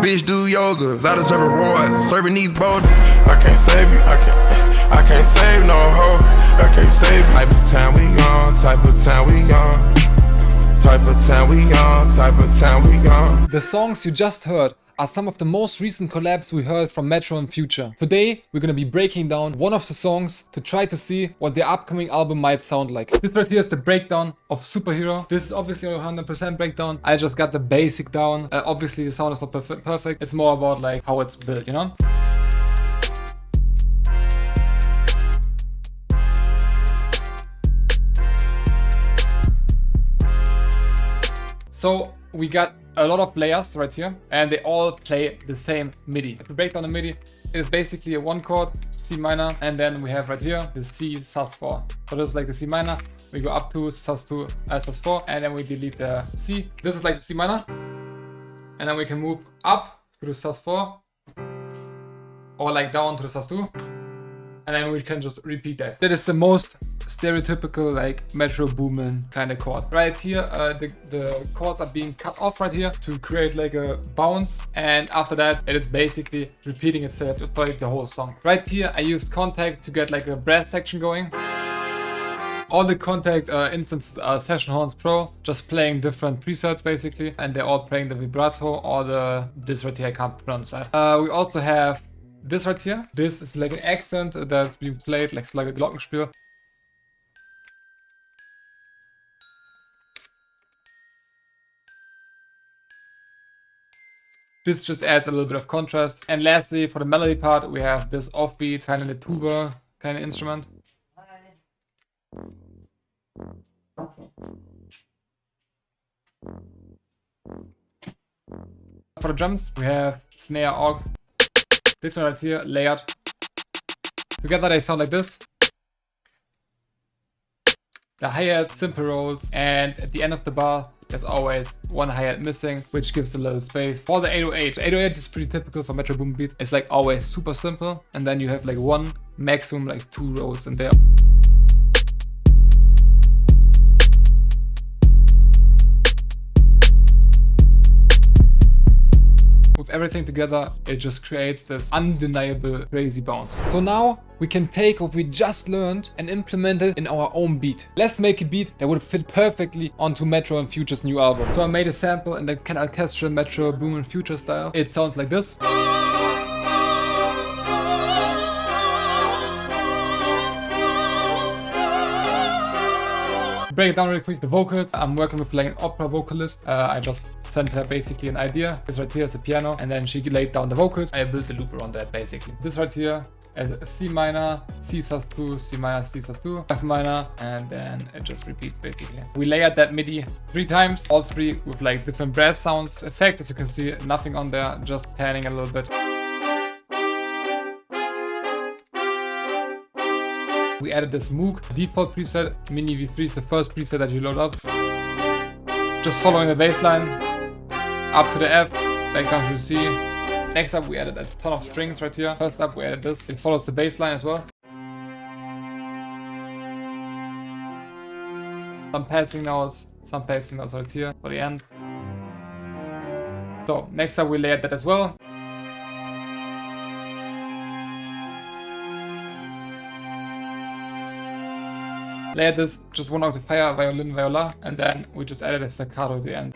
bitch do yoga. I deserve rewards, serving these boulders. I can't save you, I can't save no hoe. I can't save you. Type of time we on, type of time we on. Type of time we on, type of time we on. The songs you just heard are some of the most recent collabs we heard from Metro and Future. Today, we're gonna be breaking down one of the songs to try to see what the upcoming album might sound like. This right here is the breakdown of Superhero. This is obviously a 100% breakdown. I just got the basic down. Obviously, the sound is not perfect. It's more about like how it's built, you know? So we got a lot of layers right here, and they all play the same MIDI. If we break down the MIDI, it is basically a one chord, C minor, and then we have right here the C sus4. So this is like the C minor, we go up to sus2, sus4, and then we delete the C. This is like the C minor, and then we can move up to the sus4, or like down to the sus2, and then we can just repeat that. That is the most stereotypical like Metro Boomin kind of chord. Right here, the chords are being cut off right here to create like a bounce, and after that it is basically repeating itself for like the whole song. Right here I used Contact to get like a brass section going. All the Contact instances are Session Horns Pro, just playing different presets basically, and they're all playing the vibrato or this right here, I can't pronounce that. We also have this right here. This is like an accent that's being played like a glockenspiel. This just adds a little bit of contrast. And lastly, for the melody part, we have this offbeat, kind of the tuba kind of instrument. For the drums, we have snare, org. This one right here, layered. Together they sound like this. The hi-hat, simple rolls, and at the end of the bar, there's always one hi-hat missing, which gives a little space. For the 808, the 808 is pretty typical for Metro Boomin beat. It's like always super simple, and then you have like one, maximum like two rolls in there. With everything together, it just creates this undeniable crazy bounce. So now we can take what we just learned and implement it in our own beat. Let's make a beat that would fit perfectly onto Metro and Future's new album. So I made a sample in that kind of orchestral Metro Boomin Future style. It sounds like this. Break it down really quick. The vocals, I'm working with like an opera vocalist. I just sent her basically an idea. This right here is a piano, and then she laid down the vocals. I built a loop around that basically. This right here is a C minor, C sus2, C minor, C sus2, F minor, and then it just repeats basically. We layered that MIDI 3 times, all 3 with like different brass sounds, effects. As you can see, nothing on there, just panning a little bit. We added this Moog default preset. Mini V3 is the first preset that you load up. Just following the bass line, up to the F, back down to the C. Next up, we added a ton of strings right here. First up, we added this. It follows the bass line as well. Some passing notes right here for the end. So next up, we layered that as well. Layered this just 1 octave higher, violin, viola, and then we just added a staccato at the end.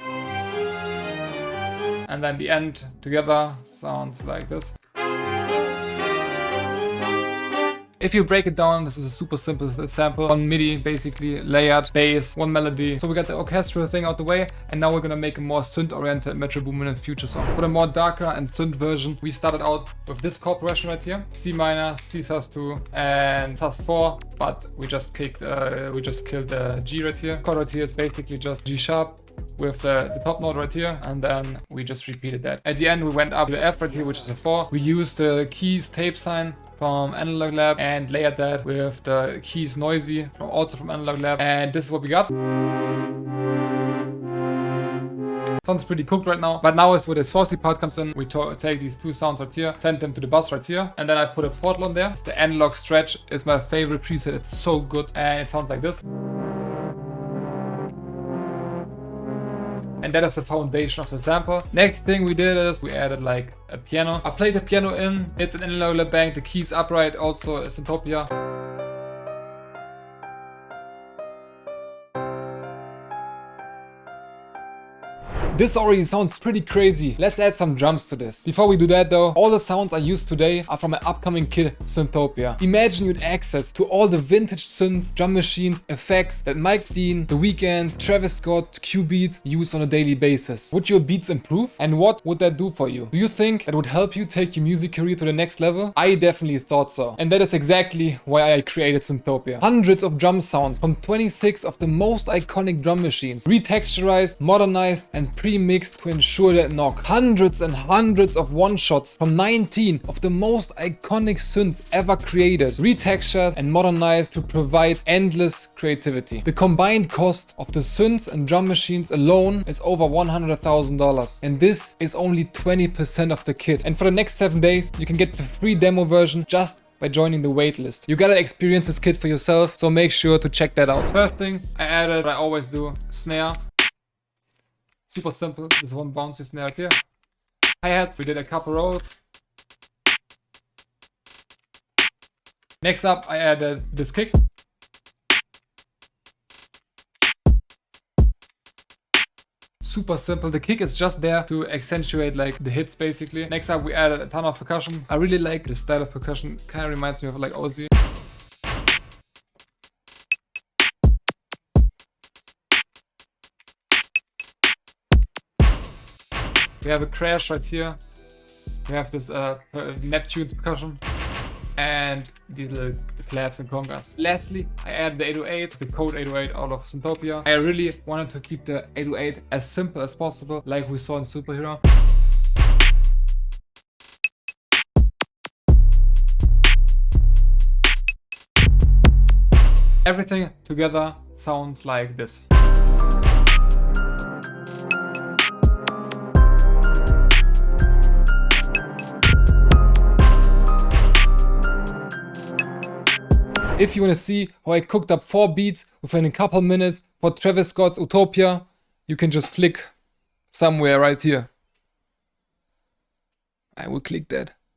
And then the end together sounds like this. If you break it down, this is a super simple sample. 1 MIDI, basically, layered, bass, 1 melody. So we got the orchestral thing out the way, and now we're gonna make a more synth-oriented Metro Boomin and Future song. For the more darker and synth version, we started out with this chord progression right here. C minor, C sus2, and sus4, but we just killed the G right here. Chord right here is basically just G sharp with the top note right here, and then we just repeated that. At the end, we went up to the F right here, which is a 4. We used the keys tape sign from Analog Lab and layered that with the keys noisy also from Analog Lab, and this is what we got. Sounds pretty cooked right now, but now is where the saucy part comes in. We take these 2 sounds right here, send them to the bus right here, and then I put a portal on there. It's the Analog Stretch. It's my favorite preset. It's so good, and it sounds like this. And that is the foundation of the sample. Next thing we did is we added like a piano. I played the piano in, it's an analog bank, the keys upright, also a Synthtopia. This already sounds pretty crazy. Let's add some drums to this. Before we do that though, all the sounds I used today are from my upcoming kit, Synthtopia. Imagine you had access to all the vintage synths, drum machines, effects that Mike Dean, The Weeknd, Travis Scott, Q-Beat use on a daily basis. Would your beats improve? And what would that do for you? Do you think that would help you take your music career to the next level? I definitely thought so. And that is exactly why I created Synthtopia. Hundreds of drum sounds from 26 of the most iconic drum machines, retexturized, modernized, and pre-mixed to ensure that knock. Hundreds and hundreds of one-shots from 19 of the most iconic synths ever created, retextured and modernized to provide endless creativity. The combined cost of the synths and drum machines alone is over $100,000, and this is only 20% of the kit. And for the next 7 days, you can get the free demo version just by joining the waitlist. You gotta experience this kit for yourself, so make sure to check that out. First thing I added, what I always do, snare. Super simple, this one bouncy snare right here. Hi-hats, we did a couple rolls. Next up, I added this kick. Super simple, the kick is just there to accentuate like the hits basically. Next up, we added a ton of percussion. I really like this style of percussion, kind of reminds me of like Ozzy. We have a crash right here. We have this Neptune's percussion and these little claps and congas. Lastly, I added the 808, the code 808 out of Synthtopia. I really wanted to keep the 808 as simple as possible, like we saw in Superhero. Everything together sounds like this. If you want to see how I cooked up 4 beats within a couple minutes for Travis Scott's Utopia, you can just click somewhere right here. I will click that.